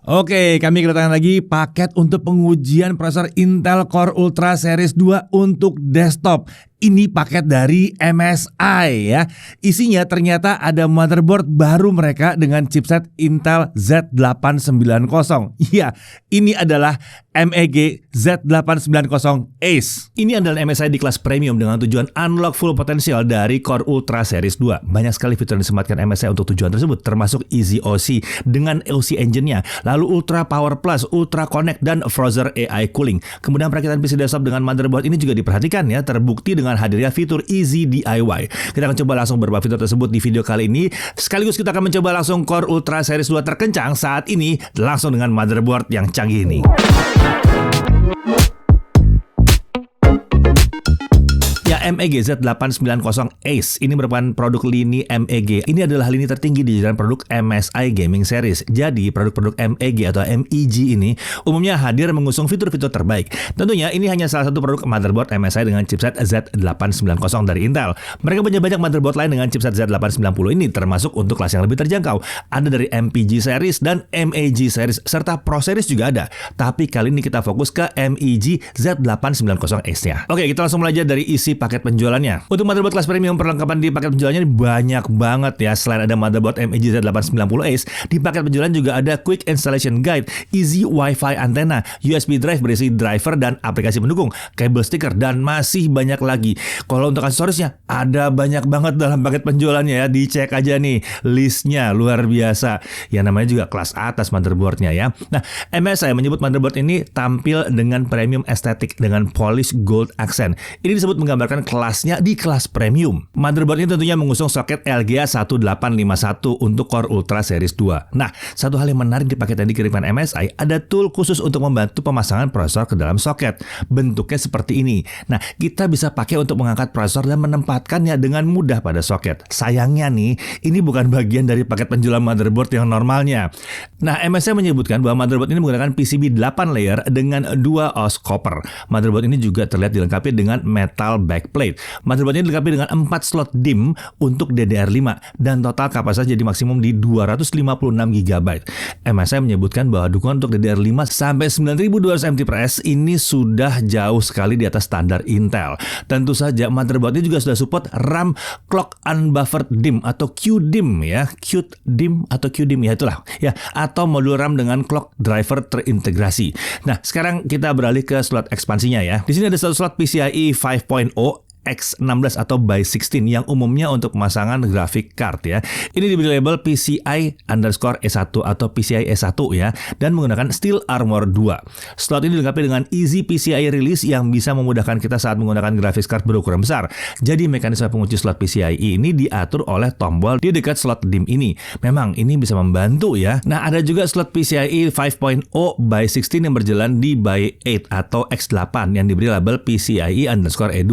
Oke, kami kedatangan lagi paket untuk pengujian prosesor Intel Core Ultra Series 2 untuk desktop. Ini paket dari MSI ya. Isinya ternyata ada motherboard baru mereka dengan chipset Intel Z890. Iya, ini adalah MEG Z890 Ace. Ini adalah MSI di kelas premium dengan tujuan unlock full potensial dari Core Ultra Series 2. Banyak sekali fitur yang disematkan MSI untuk tujuan tersebut, termasuk Easy OC dengan OC engine-nya, lalu Ultra Power Plus, Ultra Connect, dan Frozr AI Cooling. Kemudian perakitan PC desktop dengan motherboard ini juga diperhatikan ya, terbukti dengan hadirnya fitur Easy DIY. Kita akan coba langsung beberapa fitur tersebut di video kali ini. Sekaligus kita akan mencoba langsung Core Ultra Series 2 terkencang saat ini langsung dengan motherboard yang canggih ini. MEG Z890 Ace ini merupakan produk lini MEG. Ini adalah lini tertinggi di jajaran produk MSI Gaming Series. Jadi produk-produk MEG atau MEG ini umumnya hadir mengusung fitur-fitur terbaik. Tentunya ini hanya salah satu produk motherboard MSI dengan chipset Z890 dari Intel. Mereka punya banyak motherboard lain dengan chipset Z890 ini, termasuk untuk kelas yang lebih terjangkau. Ada dari MPG Series dan MEG Series serta Pro Series juga ada. Tapi kali ini kita fokus ke MEG Z890 Ace-nya. Oke, kita langsung belajar dari isi paket penjualannya. Untuk motherboard kelas premium, perlengkapan di paket penjualannya banyak banget ya. Selain ada motherboard MEG Z890 Ace, di paket penjualan juga ada Quick Installation Guide, Easy Wi-Fi Antenna, USB drive berisi driver dan aplikasi pendukung, kabel stiker, dan masih banyak lagi. Kalau untuk aksesorisnya, ada banyak banget dalam paket penjualannya ya. Dicek aja nih listnya, luar biasa. Yang namanya juga kelas atas motherboardnya ya. Nah, MSI menyebut motherboard ini tampil dengan premium estetik dengan polish gold accent. Ini disebut menggambarkan kelasnya di kelas premium. Motherboard ini tentunya mengusung soket LGA 1851 untuk Core Ultra Series 2. Nah, satu hal yang menarik di paket yang dikirimkan MSI, ada tool khusus untuk membantu pemasangan prosesor ke dalam soket. Bentuknya seperti ini. Nah, kita bisa pakai untuk mengangkat prosesor dan menempatkannya dengan mudah pada soket. Sayangnya nih, ini bukan bagian dari paket penjualan motherboard yang normalnya. Nah, MSI menyebutkan bahwa motherboard ini menggunakan PCB 8 layer dengan 2 oz copper. Motherboard ini juga terlihat dilengkapi dengan metal backplate. Motherboard ini dilengkapi dengan 4 slot DIMM untuk DDR5 dan total kapasitas jadi maksimum di 256 GB. MSI menyebutkan bahwa dukungan untuk DDR5 sampai 9200 mT/s ini sudah jauh sekali di atas standar Intel. Tentu saja motherboard ini juga sudah support RAM Clock Unbuffered DIMM atau QDIMM ya, QDIMM atau QDIMM ya itulah ya, atau modul RAM dengan clock driver terintegrasi. Nah, sekarang kita beralih ke slot ekspansinya ya. Di sini ada satu slot PCIe 5.0 X16 atau by 16 yang umumnya untuk pemasangan grafik card ya. Ini diberi label PCI_E1 atau PCI E1 ya, dan menggunakan Steel Armor 2. Slot ini dilengkapi dengan Easy PCI Release yang bisa memudahkan kita saat menggunakan grafis card berukuran besar. Jadi mekanisme pengunci slot PCIe ini diatur oleh tombol di dekat slot DIMM ini. Memang ini bisa membantu ya. Nah, ada juga slot PCIe 5.0 by 16 yang berjalan di by 8 atau X8 yang diberi label PCIe_E2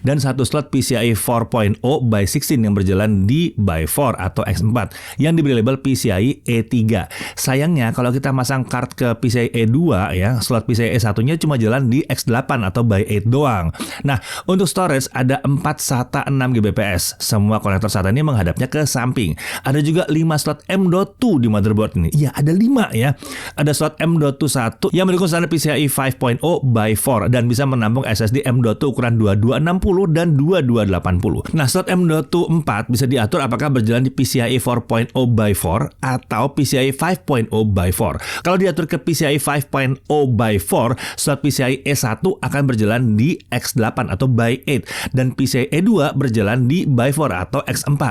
dan satu slot PCIe 4.0 by 16 yang berjalan di by 4 atau X4 yang diberi label PCIe E3. Sayangnya kalau kita masang card ke PCIe E2 ya, slot PCIe 1-nya cuma jalan di X8 atau by 8 doang. Nah, untuk storage ada 4 SATA 6 Gbps. Semua konektor SATA ini menghadapnya ke samping. Ada juga 5 slot M.2 di motherboard ini. Iya, ada 5 ya. Ada slot M.2 1 yang mendukung standar PCIe 5.0 by 4 dan bisa menampung SSD M.2 ukuran 2260 dan 2280. Nah, slot M.2 4 bisa diatur apakah berjalan di PCIe 4.0 by 4 atau PCIe 5.0 by 4. Kalau diatur ke PCIe 5.0 by 4, slot PCIe E1 akan berjalan di X8 atau by 8 dan PCIe E2 berjalan di by 4 atau X4.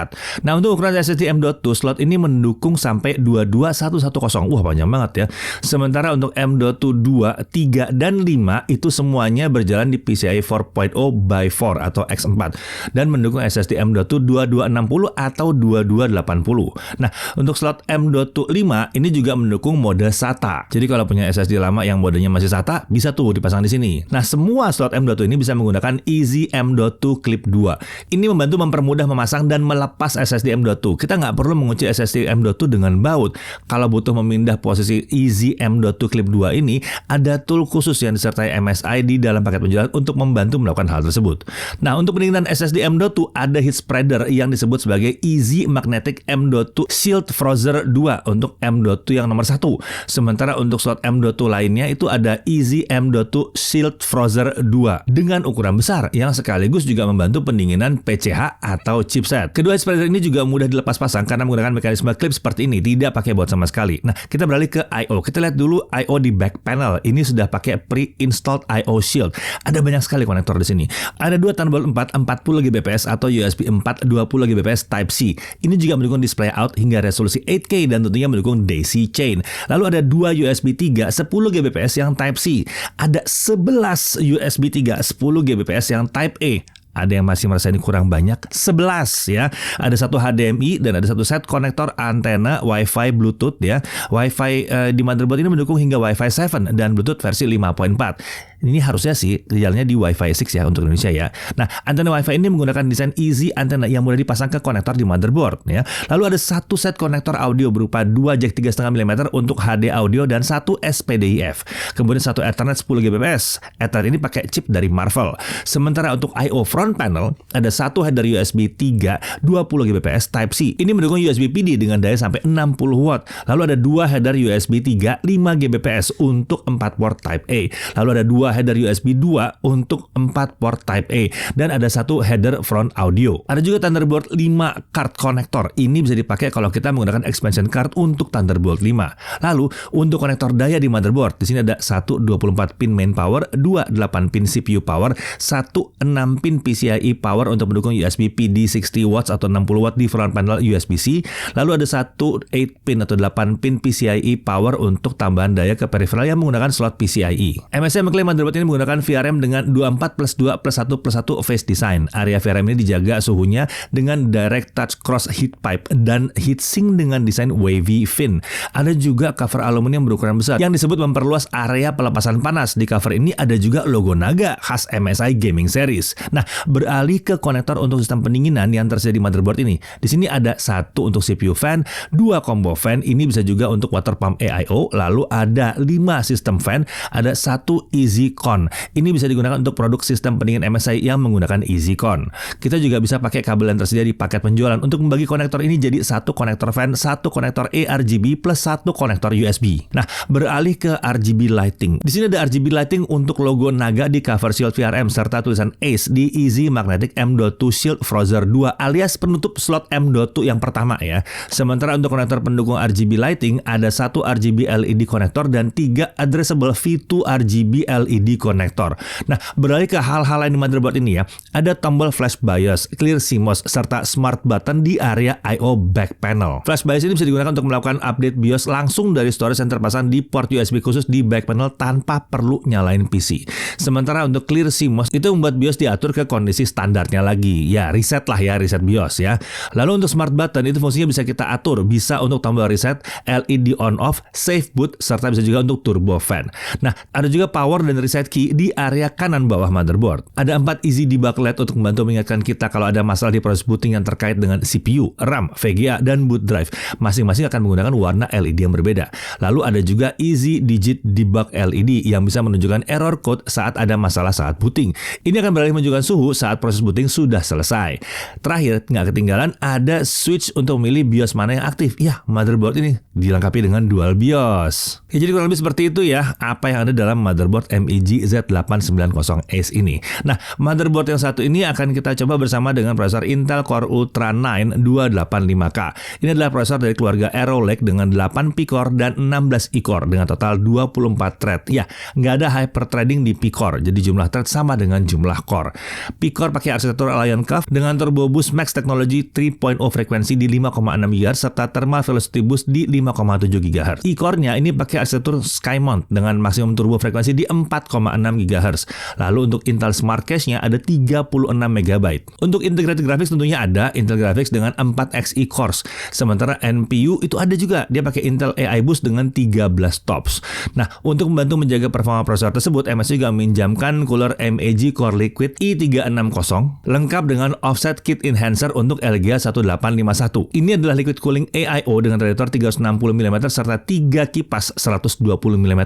Nah, untuk ukuran SSD M.2 slot ini mendukung sampai 22110. Wah, panjang banget ya. Sementara untuk M.2 2, 3 dan 5 itu semuanya berjalan di PCIe 4.0 by 4 atau X4 dan mendukung SSD M.2 2260 atau 2280. Nah, untuk slot M.2 5 ini juga mendukung mode SATA. Jadi kalau punya SSD lama yang modenya masih SATA, bisa tuh dipasang di sini. Nah, semua slot M.2 ini bisa menggunakan Easy M.2 Clip 2. Ini membantu mempermudah memasang dan melepas SSD M.2. Kita nggak perlu mengunci SSD M.2 dengan baut. Kalau butuh memindah posisi Easy M.2 Clip 2 ini, ada tool khusus yang disertai MSI di dalam paket penjualan untuk membantu melakukan hal tersebut. Nah, untuk pendinginan SSD M.2 ada heat spreader yang disebut sebagai Easy Magnetic M.2 Shield Freezer 2 untuk M.2 yang nomor 1. Sementara untuk slot M.2 lainnya itu ada Easy M.2 Shield Freezer 2 dengan ukuran besar yang sekaligus juga membantu pendinginan PCH atau chipset. Kedua heat spreader ini juga mudah dilepas pasang karena menggunakan mekanisme klip seperti ini, tidak pakai baut sama sekali. Nah, kita beralih ke I.O. Kita lihat dulu I.O. di back panel. Ini sudah pakai pre-installed I.O. Shield. Ada banyak sekali konektor di sini. Ada dua Thunderbolt 4 40 Gbps atau USB 4 20 Gbps Type-C. Ini juga mendukung display out hingga resolusi 8K dan tentunya mendukung daisy chain. Lalu ada dua USB 3 10 Gbps yang Type-C. Ada 11 USB 3 10 Gbps yang Type-A. Ada yang masih merasa ini kurang banyak? 11 ya. Ada satu HDMI dan ada satu set konektor antena Wi-Fi Bluetooth ya. Wi-Fi di motherboard ini mendukung hingga Wi-Fi 7 dan Bluetooth versi 5.4. Ini harusnya sih jalannya di Wi-Fi 6 ya untuk Indonesia ya. Nah, antena Wi-Fi ini menggunakan desain easy antena yang mudah dipasang ke konektor di motherboard ya. Lalu ada satu set konektor audio berupa 2 jack 3,5 mm untuk HD audio dan satu SPDIF. Kemudian satu Ethernet 10 Gbps. Ethernet ini pakai chip dari Marvell. Sementara untuk I/O front panel ada satu header USB 3 20 Gbps Type-C. Ini mendukung USB PD dengan daya sampai 60 watt. Lalu ada dua header USB 3 5 Gbps untuk 4 port Type A. Lalu ada dua header USB 2 untuk 4 port Type A dan ada satu header front audio. Ada juga Thunderbolt 5 card connector. Ini bisa dipakai kalau kita menggunakan expansion card untuk Thunderbolt 5. Lalu untuk konektor daya di motherboard, di sini ada satu 24 pin main power, 2 8 pin CPU power, satu 6 pin PCIe power untuk mendukung USB PD 60 watts atau 60 watt di front panel USB-C. Lalu ada satu 8 pin atau 8 pin PCIe power untuk tambahan daya ke peripheral yang menggunakan slot PCIe. MSI mengklaim motherboard ini menggunakan VRM dengan 24+2+1+1 phase design. Area VRM ini dijaga suhunya dengan direct touch cross heat pipe dan heatsink dengan desain wavy fin. Ada juga cover aluminium berukuran besar yang disebut memperluas area pelepasan panas. Di cover ini ada juga logo naga khas MSI Gaming Series. Nah, beralih ke konektor untuk sistem pendinginan yang tersedia di motherboard ini. Di sini ada satu untuk CPU fan, dua combo fan, ini bisa juga untuk water pump AIO, lalu ada 5 sistem fan, ada satu EasyCon. Ini bisa digunakan untuk produk sistem pendingin MSI yang menggunakan EasyCon. Kita juga bisa pakai kabel yang tersedia di paket penjualan untuk membagi konektor ini jadi satu konektor fan, satu konektor ARGB plus satu konektor USB. Nah, beralih ke RGB lighting. Di sini ada RGB lighting untuk logo naga di cover shield VRM serta tulisan ACE di Easy Magnetic M.2 Shield Freezer 2 alias penutup slot M.2 yang pertama ya. Sementara untuk konektor pendukung RGB lighting ada satu RGB LED konektor dan 3 addressable V2 RGB LED konektor. Nah, beralih ke hal-hal lain di motherboard ini ya. Ada tombol flash BIOS, clear CMOS serta smart button di area I/O back panel. Flash BIOS ini bisa digunakan untuk melakukan update BIOS langsung dari storage yang terpasang di port USB khusus di back panel tanpa perlu nyalain PC. Sementara untuk clear CMOS itu membuat BIOS diatur ke kondisi standarnya lagi. Ya, reset lah ya, reset BIOS ya. Lalu untuk smart button itu fungsinya bisa kita atur, bisa untuk tombol reset, LED on off, save boot, serta bisa juga untuk turbo fan. Nah, ada juga power dan reset key di area kanan bawah motherboard. Ada 4 easy debug LED untuk membantu mengingatkan kita kalau ada masalah di proses booting yang terkait dengan CPU, RAM, VGA, dan boot drive. Masing-masing akan menggunakan warna LED yang berbeda. Lalu ada juga easy digit debug LED yang bisa menunjukkan error code saat ada masalah saat booting. Ini akan beralih menunjukkan suhu saat proses booting sudah selesai. Terakhir, nggak ketinggalan ada switch untuk memilih BIOS mana yang aktif. Ya, motherboard ini dilengkapi dengan dual BIOS. Ya, jadi kurang lebih seperti itu ya apa yang ada dalam motherboard MIG Z890 Ace ini. Nah, motherboard yang satu ini akan kita coba bersama dengan prosesor Intel Core Ultra 9 285K. Ini adalah prosesor dari keluarga Arrow Lake dengan 8 P-core dan 16 E-core dengan total 24 thread. Ya, nggak ada hyperthreading di P-core, jadi jumlah thread sama dengan jumlah core. P-core pakai arsitektur Alliance Curve dengan Turbo Boost Max Technology 3.0 frekuensi di 5,6 GHz serta Thermal Velocity Boost di 5,7 GHz. E-core-nya ini pakai arsitektur Skymount dengan maksimum turbo frekuensi di 4,6 GHz. Lalu untuk Intel Smart Cache-nya ada 36 MB. Untuk integrated graphics tentunya ada Intel Graphics dengan 4 Xe cores. Sementara NPU itu ada juga, dia pakai Intel AI Boost dengan 13 TOPS. Nah, untuk membantu menjaga performa prosesor tersebut, MSI juga meminjamkan cooler MAG Core Liquid i360 lengkap dengan offset kit enhancer untuk LGA 1851. Ini adalah liquid cooling AIO dengan radiator 360 mm serta 3 kipas 120 mm.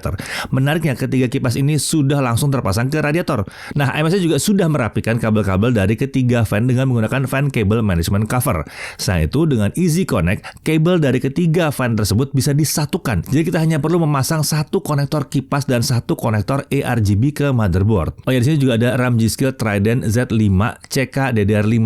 Menariknya, ketiga kipas ini sudah langsung terpasang ke radiator. Nah, MSI juga sudah merapikan kabel-kabel dari ketiga fan dengan menggunakan fan cable management cover. Selain itu, dengan Easy Connect, kabel dari ketiga fan tersebut bisa disatukan. Jadi kita hanya perlu memasang satu konektor kipas dan satu konektor ARGB ke motherboard. Oh ya, di sini juga ada RAM G-Skill Trident Z5 CK DDR5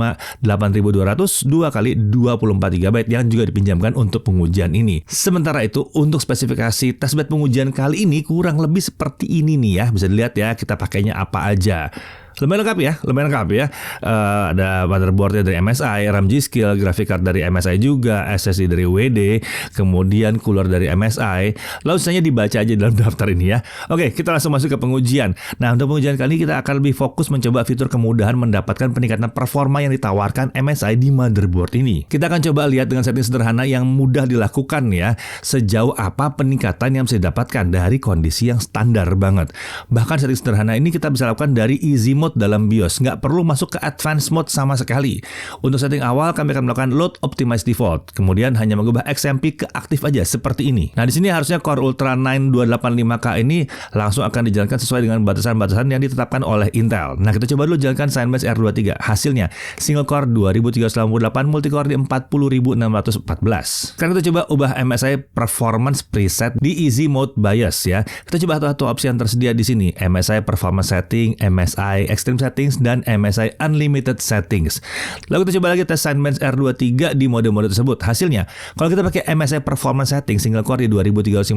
8200 2x24 GB yang juga dipinjamkan untuk pengujian ini. Sementara itu, untuk spesifikasi testbed pengujian kali ini kurang lebih seperti ini nih ya. Bisa dilihat ya, kita pakainya apa aja. Lumayan lengkap ya. Ada motherboardnya dari MSI, RAM G-Skill, graphic card dari MSI juga, SSD dari WD, kemudian cooler dari MSI. Lalu sisanya dibaca aja dalam daftar ini ya. Oke, kita langsung masuk ke pengujian. Nah, untuk pengujian kali ini kita akan lebih fokus mencoba fitur kemudahan mendapatkan peningkatan performa yang ditawarkan MSI di motherboard ini. Kita akan coba lihat dengan setting sederhana yang mudah dilakukan ya, sejauh apa peningkatan yang bisa didapatkan dari kondisi yang standar banget. Bahkan setting sederhana ini kita bisa lakukan dari easy mode dalam BIOS, nggak perlu masuk ke advanced mode sama sekali. Untuk setting awal kami akan melakukan load optimize default, kemudian hanya mengubah XMP ke aktif aja seperti ini. Nah, di sini harusnya Core Ultra 9 285K ini langsung akan dijalankan sesuai dengan batasan-batasan yang ditetapkan oleh Intel. Nah, kita coba dulu jalankan Cinebench R23. Hasilnya single core 2388, multicore di 40614. Sekarang kita coba ubah MSI performance preset di easy mode BIOS ya. Kita coba satu opsi yang tersedia di sini, MSI performance setting, MSI Extreme Settings, dan MSI Unlimited Settings. Lalu kita coba lagi tes Cinebench R23 di mode-mode tersebut. Hasilnya, kalau kita pakai MSI Performance Setting, single core di 2355,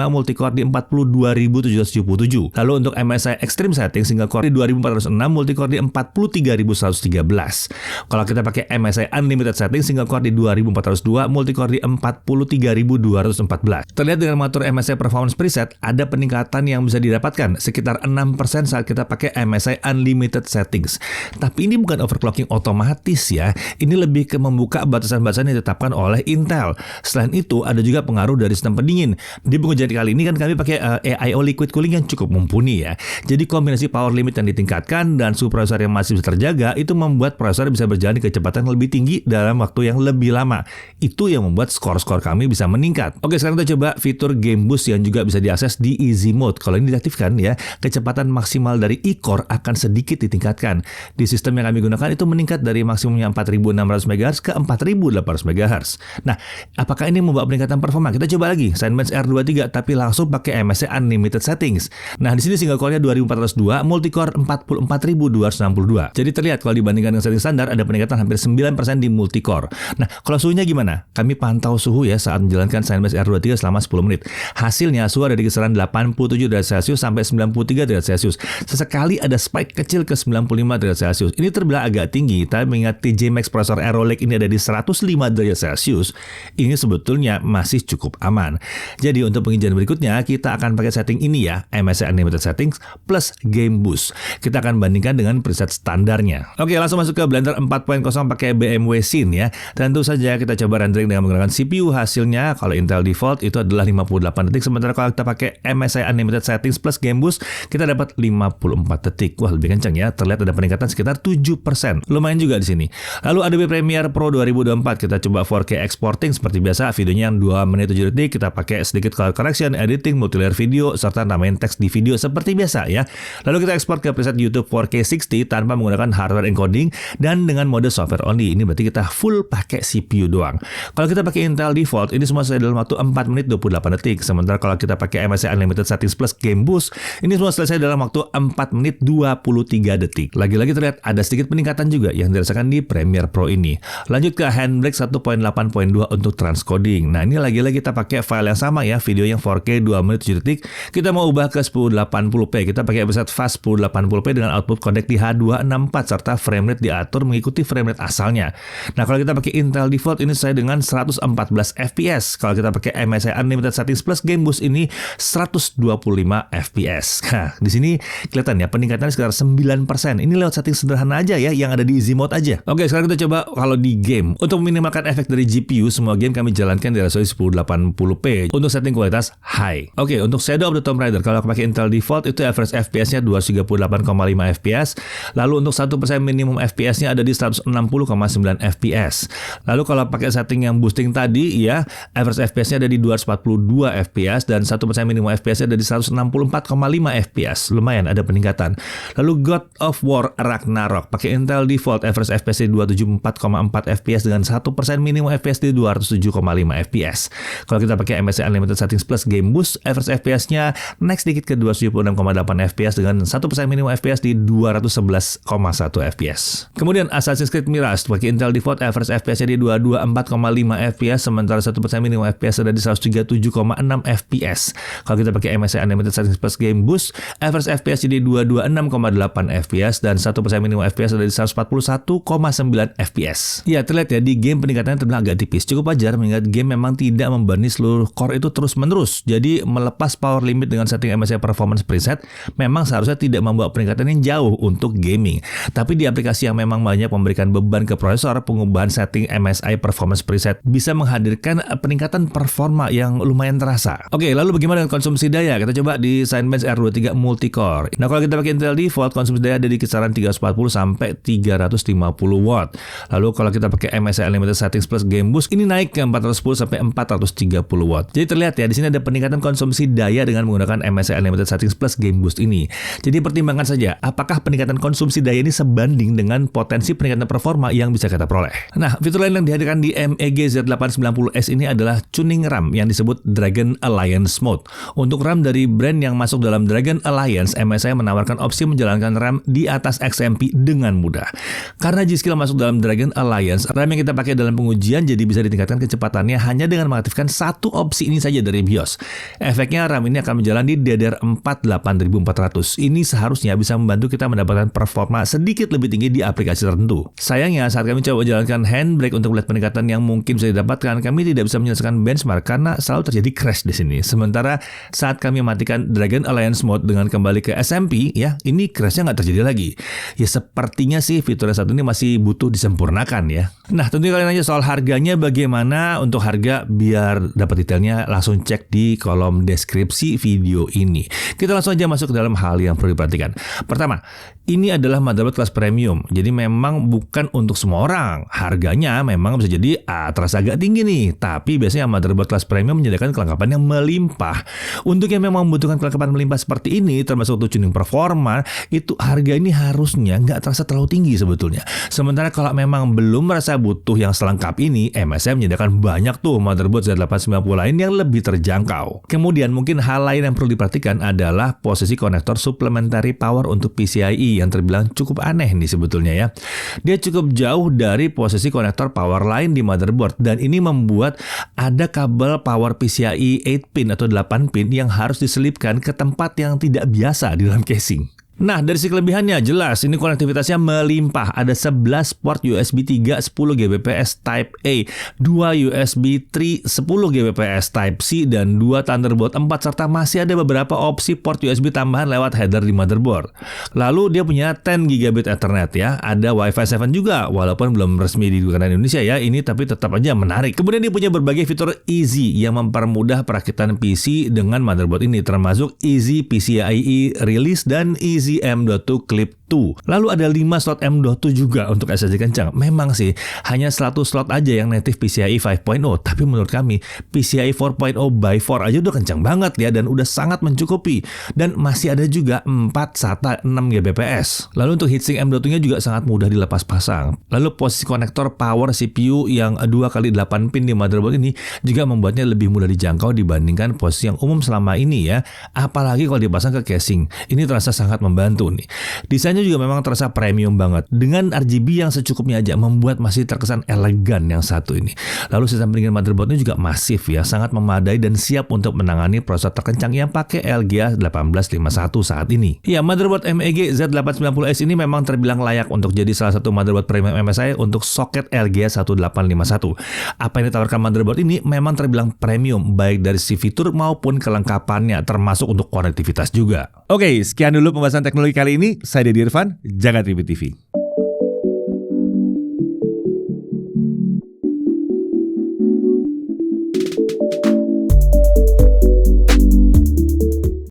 multicore di 42777. Lalu untuk MSI Extreme Setting, single core di 2406, multicore di 43113. Kalau kita pakai MSI Unlimited Setting, single core di 2402, multicore di 43214. Terlihat dengan mengatur MSI Performance Preset, ada peningkatan yang bisa didapatkan sekitar 6% saat kita pakai MSI Unlimited Settings. Tapi ini bukan overclocking otomatis ya. Ini lebih ke membuka batasan-batasan yang ditetapkan oleh Intel. Selain itu, ada juga pengaruh dari sistem pendingin. Di pengujian kali ini kan kami pakai AIO liquid cooling yang cukup mumpuni ya. Jadi kombinasi power limit yang ditingkatkan dan suhu prosesor yang masih bisa terjaga itu membuat prosesor bisa berjalan di kecepatan yang lebih tinggi dalam waktu yang lebih lama. Itu yang membuat skor-skor kami bisa meningkat. Oke, sekarang kita coba fitur Game Boost yang juga bisa diakses di easy mode. Kalau ini diaktifkan ya, kecepatan maksimal dari e-core akan sedikit ditingkatkan. Di sistem yang kami gunakan itu meningkat dari maksimumnya 4600 MHz ke 4800 MHz. Nah, apakah ini membawa peningkatan performa? Kita coba lagi Cinebench R23 tapi langsung pakai MSI Unlimited Settings. Nah, di sini single core-nya 2402, multicore 44262. Jadi terlihat kalau dibandingkan dengan setting standar ada peningkatan hampir 9% di multicore. Nah, kalau suhunya gimana? Kami pantau suhu ya saat menjalankan Cinebench R23 selama 10 menit. Hasilnya suhu ada di kisaran 87 derajat Celcius sampai 93 derajat Celcius. Sesekali ada spike kecil ke 95 derajat Celcius. Ini terbilang agak tinggi, tapi mengingat TJ Max prosesor Arrow Lake ini ada di 105 derajat Celcius, ini sebetulnya masih cukup aman. Jadi untuk pengujian berikutnya, kita akan pakai setting ini ya, MSI Unlimited Settings plus Game Boost. Kita akan bandingkan dengan preset standarnya. Oke, langsung masuk ke Blender 4.0 pakai BMW Scene ya. Tentu saja kita coba rendering dengan menggunakan CPU. Hasilnya, kalau Intel default itu adalah 58 detik, sementara kalau kita pakai MSI Unlimited Settings plus Game Boost, kita dapat 54 detik. Wah, lebih kencang ya. Terlihat ada peningkatan sekitar 7%. Lumayan juga di sini. Lalu Adobe Premiere Pro 2024 kita coba 4K exporting seperti biasa, videonya yang 2 menit 7 detik. Kita pakai sedikit color correction, editing, multilayer video, serta namain teks di video seperti biasa ya. Lalu kita ekspor ke preset YouTube 4K 60 tanpa menggunakan hardware encoding dan dengan mode software only. Ini berarti kita full pakai CPU doang. Kalau kita pakai Intel default, ini semua selesai dalam waktu 4 menit 28 detik. Sementara kalau kita pakai MSI Unlimited Settings plus Game Boost, ini semua selesai dalam waktu 4 menit 23 detik. Lagi-lagi terlihat ada sedikit peningkatan juga yang dirasakan di Premiere Pro ini. Lanjut ke Handbrake 1.8.2 untuk transcoding. Nah, ini lagi-lagi kita pakai file yang sama ya, video yang 4K 2 menit 7 detik. Kita mau ubah ke 1080p. Kita pakai preset fast 1080p dengan output codec di H264 serta frame rate diatur mengikuti frame rate asalnya. Nah, kalau kita pakai Intel default ini sesuai dengan 114 fps. Kalau kita pakai MSI Unlimited Settings plus Game Boost ini 125 fps. Nah, di sini kelihatan ya peningkatannya sekitar 9%. Ini lewat setting sederhana aja ya, yang ada di easy mode aja. Oke, sekarang kita coba kalau di game. Untuk meminimalkan efek dari GPU, semua game kami jalankan di resolusi 1080p untuk setting kualitas high. Oke, untuk Shadow of the Tomb Raider, kalau pakai Intel default itu average FPS-nya 238,5 fps. Lalu untuk 1% minimum FPS-nya ada di 160,9 fps. Lalu kalau pakai setting yang boosting tadi ya, average FPS-nya ada di 242 fps dan 1% minimum FPS-nya ada di 164,5 fps. Lumayan ada peningkatan. Lalu God of War Ragnarok pakai Intel default, average FPS di 274,4 fps dengan 1% minimum FPS di 207,5 fps. Kalau kita pakai MSI Unlimited Settings plus Game Boost, average FPS-nya naik sedikit ke 276,8 fps dengan 1% minimum FPS di 211,1 fps. Kemudian Assassin's Creed Mirage pakai Intel default, average FPS-nya di 224,5 fps, sementara 1% minimum FPS ada di 137,6 fps. Kalau kita pakai MSI Unlimited Settings plus Game Boost, average FPS di 226,8 fps dan 1% minimum FPS ada di 141,9 fps. Ya, terlihat ya di game peningkatannya terbilang agak tipis. Cukup wajar mengingat game memang tidak membebani seluruh core itu terus-menerus. Jadi melepas power limit dengan setting MSI Performance Preset memang seharusnya tidak membawa peningkatan yang jauh untuk gaming. Tapi di aplikasi yang memang banyak memberikan beban ke prosesor, pengubahan setting MSI Performance Preset bisa menghadirkan peningkatan performa yang lumayan terasa. Oke, lalu bagaimana dengan konsumsi daya? Kita coba di Cinebench R23 Multicore. Nah, kalau kita pakai Intel default, konsumsi daya ada di kisaran 340 sampai 350 watt. Lalu kalau kita pakai MSI Unlimited Settings plus Game Boost, ini naik ke 410 sampai 430 watt. Jadi terlihat ya di sini ada peningkatan konsumsi daya dengan menggunakan MSI Unlimited Settings plus Game Boost ini. Jadi pertimbangkan saja apakah peningkatan konsumsi daya ini sebanding dengan potensi peningkatan performa yang bisa kita peroleh. Nah, fitur lain yang dihadirkan di MEG Z890S ini adalah tuning RAM yang disebut Dragon Alliance Mode. Untuk RAM dari brand yang masuk dalam Dragon Alliance, MSI menawarkan opsi menjalankan RAM di atas XMP dengan mudah. Karena G-Skill masuk dalam Dragon Alliance, RAM yang kita pakai dalam pengujian jadi bisa ditingkatkan kecepatannya hanya dengan mengaktifkan satu opsi ini saja dari BIOS. Efeknya RAM ini akan menjalani di DDR4 8400. Ini seharusnya bisa membantu kita mendapatkan performa sedikit lebih tinggi di aplikasi tertentu. Sayangnya saat kami coba jalankan Handbrake untuk melihat peningkatan yang mungkin bisa didapatkan, kami tidak bisa menyelesaikan benchmark karena selalu terjadi crash di sini. Sementara saat kami matikan Dragon Alliance Mode dengan kembali ke SMP, ya, ini crashnya nggak terjadi lagi. Ya sepertinya sih fitur yang satu ini masih butuh disempurnakan ya. Nah, tentunya kalian nanya soal harganya bagaimana. Untuk harga biar dapat detailnya langsung cek di kolom deskripsi video ini. Kita langsung aja masuk ke dalam hal yang perlu diperhatikan. Pertama, ini adalah motherboard kelas premium. Jadi memang bukan untuk semua orang. Harganya memang bisa jadi terasa agak tinggi nih. Tapi biasanya motherboard kelas premium menyediakan kelengkapan yang melimpah. Untuk yang memang membutuhkan kelengkapan melimpah seperti ini, termasuk untuk tuning performa, itu harga ini harusnya nggak terasa terlalu tinggi sebetulnya. Sementara kalau memang belum merasa butuh yang selengkap ini, MSI menyediakan banyak tuh motherboard Z890 lain yang lebih terjangkau. Kemudian mungkin hal lain yang perlu diperhatikan adalah posisi konektor supplementary power untuk PCIe yang terbilang cukup aneh nih sebetulnya ya. Dia cukup jauh dari posisi konektor power lain di motherboard dan ini membuat ada kabel power PCIe 8 pin atau 8 pin yang harus diselipkan ke tempat yang tidak biasa di dalam casing. Nah, dari sisi kelebihannya jelas ini konektivitasnya melimpah. Ada 11 port USB 3 10 Gbps Type A, 2 USB 3 10 Gbps Type C, dan 2 Thunderbolt 4, serta masih ada beberapa opsi port USB tambahan lewat header di motherboard. Lalu dia punya 10 GB Ethernet ya, ada Wi-Fi 7 juga, walaupun belum resmi digunakan di Indonesia ya, ini tapi tetap aja menarik. Kemudian dia punya berbagai fitur easy yang mempermudah perakitan PC dengan motherboard ini, termasuk Easy PCIe Release dan Easy M.2 Clip 2. Lalu ada 5 slot M.2 juga untuk SSD kencang. Memang sih hanya 100 slot aja yang native PCIe 5.0, tapi menurut kami PCIe 4.0 by 4 aja udah kencang banget ya dan udah sangat mencukupi. Dan masih ada juga 4 SATA 6 Gbps. Lalu untuk heatsink M.2-nya juga sangat mudah dilepas pasang. Lalu posisi konektor power CPU yang 2x8 pin di motherboard ini juga membuatnya lebih mudah dijangkau dibandingkan posisi yang umum selama ini ya. Apalagi kalau dipasang ke casing. Ini terasa sangat membantu nih. Desainnya juga memang terasa premium banget. Dengan RGB yang secukupnya aja membuat masih terkesan elegan yang satu ini. Lalu sistem pendingin motherboardnya juga masif ya, sangat memadai dan siap untuk menangani prosesor terkencang yang pakai LGA 1851 saat ini. Ya, motherboard MEG Z890S ini memang terbilang layak untuk jadi salah satu motherboard premium MSI untuk soket LGA 1851. Apa yang ditawarkan motherboard ini memang terbilang premium baik dari sisi fitur maupun kelengkapannya, termasuk untuk konektivitas juga. Oke, sekian dulu pembahasan teknologi kali ini. Saya Deddy Irfan, Jagat Ribut TV.